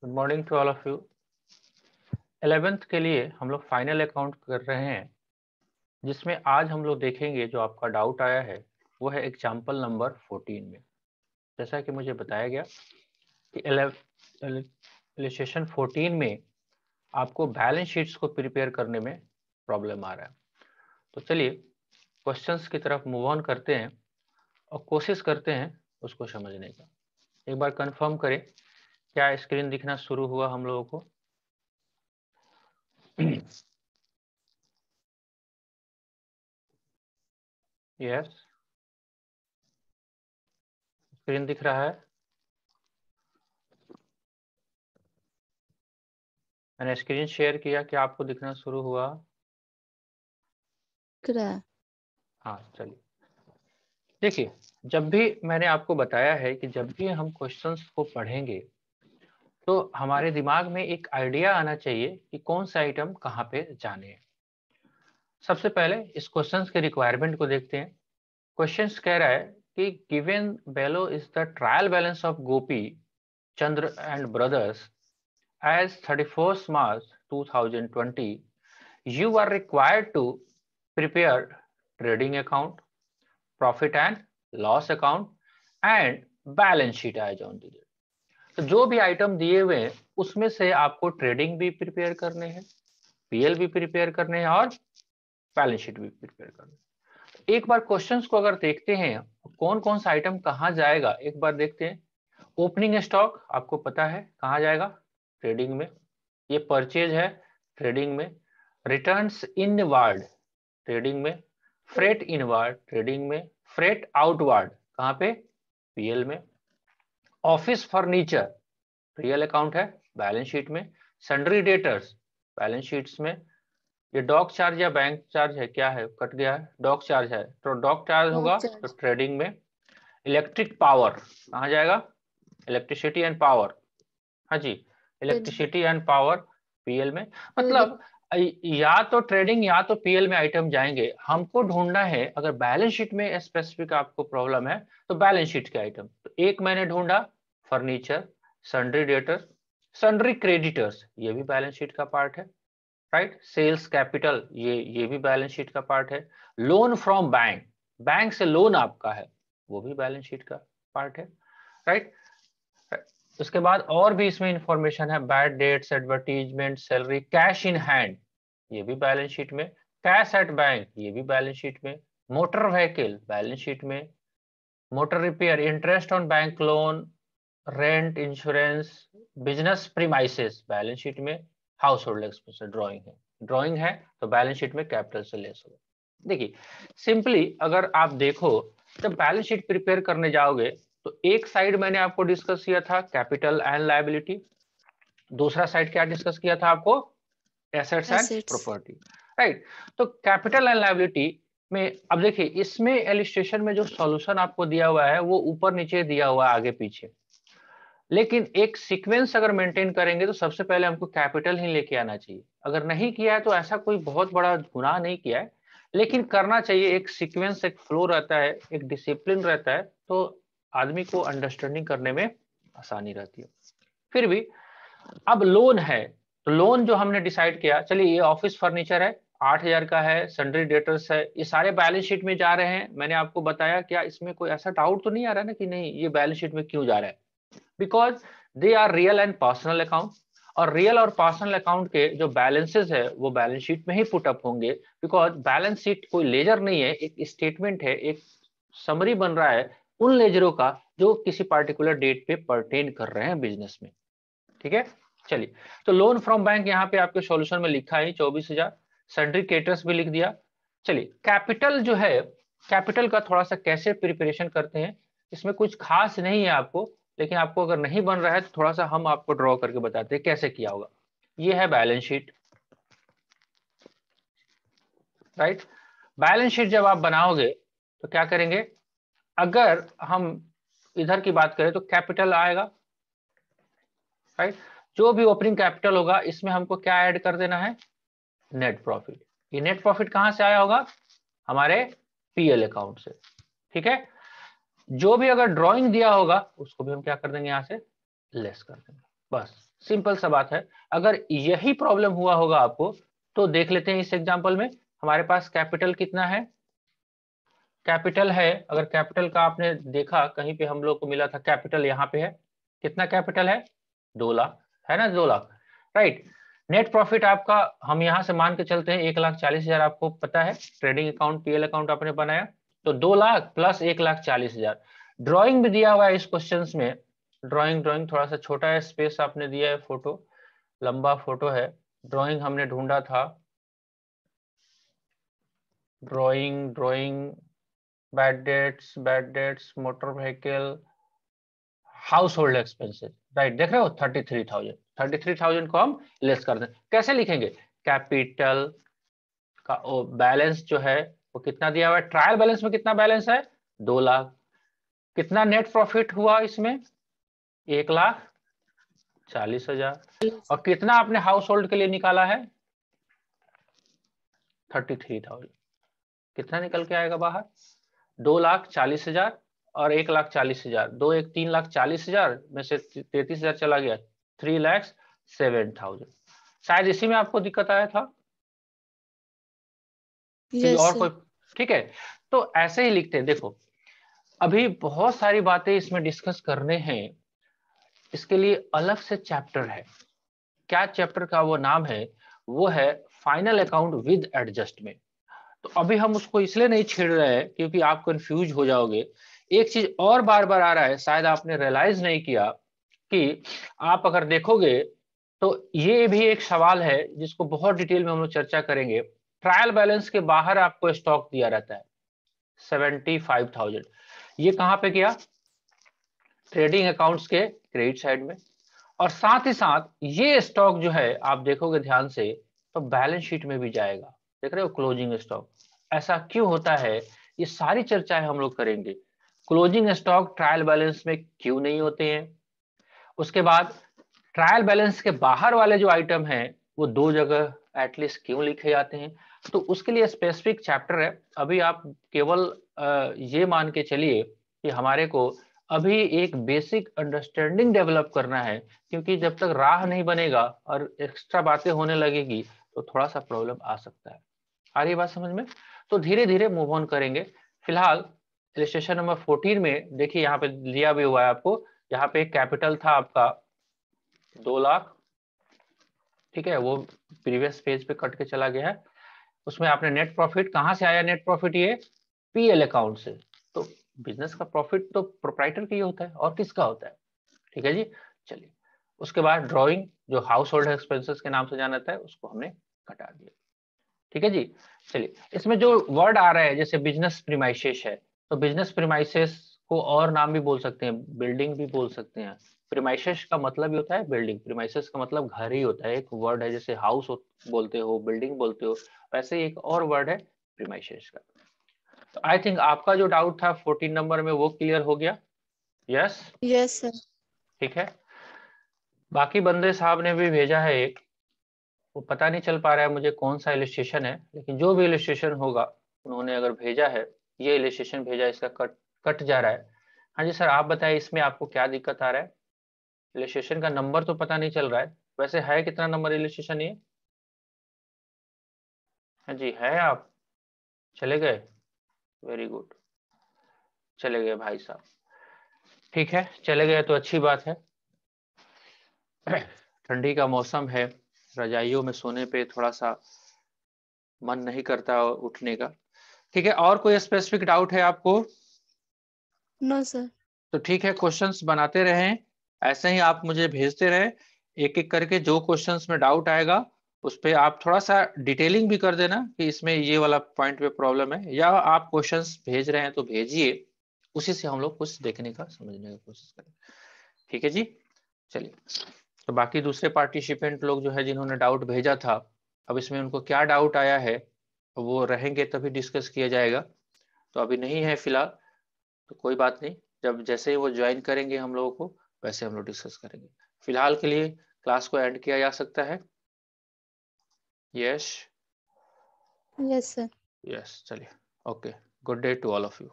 Good morning to all of you. 11th के लिए हम लोग फाइनल अकाउंट कर रहे हैं, जिसमें आज हम लोग देखेंगे जो आपका डाउट आया है वो है एग्जाम्पल नंबर 14 में। जैसा कि मुझे बताया गया कि इलस्ट्रेशन 14 में आपको बैलेंस शीट्स को प्रिपेयर करने में प्रॉब्लम आ रहा है। तो चलिए क्वेश्चंस की तरफ मूव ऑन करते हैं और कोशिश करते हैं उसको समझने का। एक बार कंफर्म करें, क्या स्क्रीन दिखना शुरू हुआ हम लोगों को? यस, स्क्रीन दिख रहा है। मैंने स्क्रीन शेयर किया, क्या आपको दिखना शुरू हुआ? हाँ, चलिए देखिए, जब भी मैंने आपको बताया है कि जब भी हम क्वेश्चंस को पढ़ेंगे तो हमारे दिमाग में एक आइडिया आना चाहिए कि कौन सा आइटम कहाँ पे जाने हैं। सबसे पहले इस क्वेश्चंस के रिक्वायरमेंट को देखते हैं। क्वेश्चंस कह रहा है कि given below is the trial balance of Gopi Chandra and brothers as 31st March 2020, you are required to prepare trading account, profit and loss account and balance sheet as on the date। तो जो भी item दिए हुए हैं उसमें से आपको trading भी प्रिपेयर करने हैं, पीएल भी प्रिपेयर करने हैं और बैलेंस शीट भी प्रिपेयर करने हैं। एक बार क्वेश्चंस को अगर देखते हैं कौन कौन सा आइटम कहाँ जाएगा, एक बार देखते हैं। ओपनिंग स्टॉक आपको पता है कहाँ जाएगा, ट्रेडिंग में। ये परचेज है, ट्रेडिंग में। रिटर्न्स इनवार्ड, ट्रेडिंग में। फ्रेट इनवार्ड, ट्रेडिंग में। फ्रेट आउटवार्ड कहाँ पे, पीएल में। ऑफिस फर्नीचर रियल अकाउंट है, बैलेंस शीट में। सन्ड्री डेटर्स बैलेंस शीट्स में। ये डॉक चार्ज या बैंक चार्ज है, क्या है, कट गया है, डॉक चार्ज है तो डॉक चार्ज होगा तो ट्रेडिंग में। इलेक्ट्रिक पावर कहाँ जाएगा, इलेक्ट्रिसिटी एंड पावर, हाँ जी, इलेक्ट्रिसिटी एंड पावर पीएल में। मतलब या तो ट्रेडिंग या तो पीएल में आइटम जाएंगे। हमको ढूंढना है, अगर बैलेंस शीट में स्पेसिफिक आपको प्रॉब्लम है तो बैलेंस शीट के आइटम। तो एक मैंने ढूंढा furniture, sundry debtors, sundry creditors, ये भी बैलेंस शीट का पार्ट है, राइट। सेल्स कैपिटल, ये भी बैलेंस शीट का पार्ट है। लोन फ्रॉम बैंक, बैंक से लोन आपका है, वो भी बैलेंस शीट का पार्ट है, राइट। उसके बाद और भी इसमें इंफॉर्मेशन है, bad debts, advertisement, salary, cash in hand, ये भी बैलेंस शीट में। कैश एट बैंक, ये भी बैलेंस शीट में। मोटर व्हीकल बैलेंस शीट में। Motor repair, interest on bank loan, rent, insurance, business premises balance sheet में। House hold expenses, drawing है तो बैलेंस शीट में कैपिटल से लेस होगा। देखिए सिंपली अगर आप देखो, जब बैलेंस शीट प्रिपेयर करने जाओगे तो एक साइड मैंने आपको डिस्कस किया था कैपिटल एंड लायबिलिटी, दूसरा साइड क्या डिस्कस किया था आपको, एसेट्स एंड प्रॉपर्टी, राइट। तो कैपिटल एंड लायबिलिटी में अब देखिए, इसमें इलस्ट्रेशन में जो सॉल्यूशन आपको दिया हुआ है वो ऊपर नीचे दिया हुआ है, आगे पीछे, लेकिन एक सीक्वेंस अगर मेंटेन करेंगे तो सबसे पहले हमको कैपिटल ही लेके आना चाहिए। अगर नहीं किया है तो ऐसा कोई बहुत बड़ा गुनाह नहीं किया है, लेकिन करना चाहिए। एक सीक्वेंस, एक फ्लो रहता है, एक डिसिप्लिन रहता है, तो आदमी को अंडरस्टैंडिंग करने में आसानी रहती है। फिर भी अब लोन है, तो लोन जो हमने डिसाइड किया, चलिए ये ऑफिस फर्नीचर है, 8,000 का है, सन्ड्री डेटर्स है, ये सारे बैलेंस शीट में जा रहे हैं। मैंने आपको बताया, क्या इसमें कोई ऐसा डाउट तो नहीं आ रहा है ना कि नहीं ये बैलेंस शीट में क्यों जा रहा है, because they are real and personal account. और रियल और पर्सनल अकाउंट के जो बैलेंसेस है वो बैलेंस शीट में ही पुट अप होंगे, बिकॉज बैलेंस शीट कोई लेजर नहीं है, एक स्टेटमेंट है, एक समरी बन रहा है उन लेजरों का जो किसी पार्टिकुलर डेट पे परटेन कर रहे हैं बिजनेस में, ठीक है। चलिए, तो लोन फ्रॉम बैंक यहाँ पे आपके सॉल्यूशन में लिखा है 24,000, सन्ड्री क्रेडिटर्स भी लिख दिया। चलिए कैपिटल जो है, कैपिटल का थोड़ा सा कैसे प्रिपरेशन करते हैं, इसमें कुछ खास नहीं है आपको, लेकिन आपको अगर नहीं बन रहा है तो थोड़ा सा हम आपको ड्रॉ करके बताते हैं कैसे किया होगा। ये है balance sheet, right. Balance sheet जब आप बनाओगे तो क्या करेंगे, अगर हम इधर की बात करें तो कैपिटल आएगा, राइट। जो भी ओपनिंग कैपिटल होगा इसमें हमको क्या ऐड कर देना है, नेट प्रॉफिट। ये नेट प्रॉफिट कहां से आया होगा, हमारे पीएल अकाउंट से, ठीक है। जो भी अगर ड्राइंग दिया होगा उसको भी हम क्या कर देंगे, यहां से लेस कर देंगे, बस सिंपल सा बात है। अगर यही प्रॉब्लम हुआ होगा आपको तो देख लेते हैं इस एग्जांपल में हमारे पास कैपिटल कितना है। कैपिटल है, अगर कैपिटल का आपने देखा कहीं पे हम लोग को मिला था कैपिटल, यहाँ पे है कितना कैपिटल है 2 लाख, है ना 2 लाख, राइट। नेट प्रॉफिट आपका हम यहाँ से मान के चलते हैं 1,40,000, आपको पता है ट्रेडिंग अकाउंट पीएल अकाउंट आपने बनाया तो 2 लाख प्लस 1,40,000। ड्रॉइंग भी दिया हुआ है इस क्वेश्चन में, ड्रॉइंग थोड़ा सा छोटा है, स्पेस आपने दिया है, फोटो लंबा फोटो है, ड्रॉइंग हमने ढूंढा था, drawing bad debts motor vehicle house hold expenses, right. देख रहे हो 33,000 को हम लेस कर दें, कैसे लिखेंगे, कैपिटल का बैलेंस जो है वो कितना दिया हुआ है, ट्रायल बैलेंस में कितना बैलेंस है 2 लाख, कितना नेट प्रॉफिट हुआ इसमें 1,40,000, और कितना आपने हाउस होल्ड के लिए निकाला है 33,000, कितना निकल के आएगा बाहर 2,40,000 और 1,40,000, 2 1 3,40,000 में से 33,000 चला गया 3,07,000। शायद इसी में आपको दिक्कत आया था और कोई, ठीक है। तो ऐसे ही लिखते हैं, देखो अभी बहुत सारी बातें इसमें डिस्कस करने हैं, इसके लिए अलग से चैप्टर है। क्या चैप्टर का वो नाम है, वो है फाइनल अकाउंट विद एडजस्टमेंट। तो अभी हम उसको इसलिए नहीं छेड़ रहे हैं क्योंकि आप कंफ्यूज हो जाओगे। एक चीज और बार बार आ रहा है, शायद आपने रियलाइज नहीं किया कि आप अगर देखोगे तो ये भी एक सवाल है जिसको बहुत डिटेल में हम लोग चर्चा करेंगे। ट्रायल बैलेंस के बाहर आपको स्टॉक दिया रहता है 75,000, ये कहां पे किया, ट्रेडिंग अकाउंट्स के क्रेडिट साइड में, और साथ ही साथ ये स्टॉक जो है आप देखोगे ध्यान से तो बैलेंस शीट में भी जाएगा, देख रहे हो क्लोजिंग स्टॉक। ऐसा क्यों होता है, ये सारी चर्चाएं हम लोग करेंगे। क्लोजिंग स्टॉक ट्रायल बैलेंस में क्यों नहीं होते हैं, उसके बाद ट्रायल बैलेंस के बाहर वाले जो आइटम हैं वो 2 जगह एटलीस्ट क्यों लिखे जाते हैं, तो उसके लिए स्पेसिफिक चैप्टर है। अभी आप केवल ये मान के चलिए कि हमारे को अभी एक बेसिक अंडरस्टैंडिंग डेवलप करना है, क्योंकि जब तक राह नहीं बनेगा और एक्स्ट्रा बातें होने लगेगी तो थोड़ा सा प्रॉब्लम आ सकता है। आ रही बात समझ में, तो धीरे धीरे मूव ऑन करेंगे। फिलहाल इलस्ट्रेशन नंबर 14 में देखिए यहाँ पे दिया भी हुआ है आपको, यहाँ पे कैपिटल था आपका 2 लाख, ठीक है, वो प्रीवियस पेज पे कट के चला गया है। उसमें आपने नेट प्रॉफिट कहां से आया, नेट प्रॉफिट ये पीएल अकाउंट से। तो बिजनेस का प्रॉफिट तो प्रोप्राइटर का ही होता है और किसका होता है, ठीक है जी। चलिए उसके बाद ड्राइंग जो हाउस होल्ड एक्सपेंसेस के नाम से जाना जाता है उसको हमने घटा दिया, ठीक है जी। चलिए इसमें जो वर्ड आ रहा है जैसे बिजनेस प्रीमाइसेस है, तो बिजनेस प्रीमाइसेस को और नाम भी बोल सकते हैं, बिल्डिंग भी बोल सकते हैं। प्रीमाइसेस का मतलब ही होता है बिल्डिंग, प्रीमाइसेस का मतलब घर ही होता है। एक वर्ड है जैसे हाउस बोलते हो, बिल्डिंग बोलते हो, वैसे ही एक और वर्ड है प्रीमाइसेस का। तो आई थिंक आपका जो डाउट था 14 नंबर में वो क्लियर हो गया। Yes yes sir. ठीक है। बाकी बंदे साहब ने भी भेजा है एक, वो पता नहीं चल पा रहा है मुझे कौन सा इलस्ट्रेशन है, लेकिन जो भी इलस्ट्रेशन होगा उन्होंने अगर भेजा है, ये इलस्ट्रेशन भेजा, इसका कट कट जा रहा है। हाँ जी सर आप बताइए इसमें आपको क्या दिक्कत आ रहा है, इलस्ट्रेशन का नंबर तो पता नहीं चल रहा है, वैसे है कितना नंबर इलस्ट्रेशन ये, हाँ जी है, आप चले गए, वेरी गुड, चले गए भाई साहब, ठीक है चले गए तो अच्छी बात है। ठंडी का मौसम है, रजाइयों में सोने पे थोड़ा सा मन नहीं करता उठने का, ठीक है। और कोई स्पेसिफिक डाउट है आपको, नो सर। तो ठीक है क्वेश्चंस बनाते रहें, ऐसे ही आप मुझे भेजते रहें एक एक करके, जो क्वेश्चंस में डाउट आएगा उस पर आप थोड़ा सा डिटेलिंग भी कर देना कि इसमें ये वाला पॉइंट पे प्रॉब्लम है, या आप क्वेश्चंस भेज रहे हैं तो भेजिए, उसी से हम लोग कुछ देखने का समझने की कोशिश करें, ठीक है जी। चलिए तो बाकी दूसरे पार्टिसिपेंट लोग जो है जिन्होंने डाउट भेजा था, अब इसमें उनको क्या डाउट आया है वो रहेंगे तभी डिस्कस किया जाएगा, तो अभी नहीं है फिलहाल, तो कोई बात नहीं, जब जैसे ही वो ज्वाइन करेंगे हम लोगों को वैसे हम लोग डिस्कस करेंगे। फिलहाल के लिए क्लास को एंड किया जा सकता है। Yes yes sir. यस चलिए, okay, good day to all of you.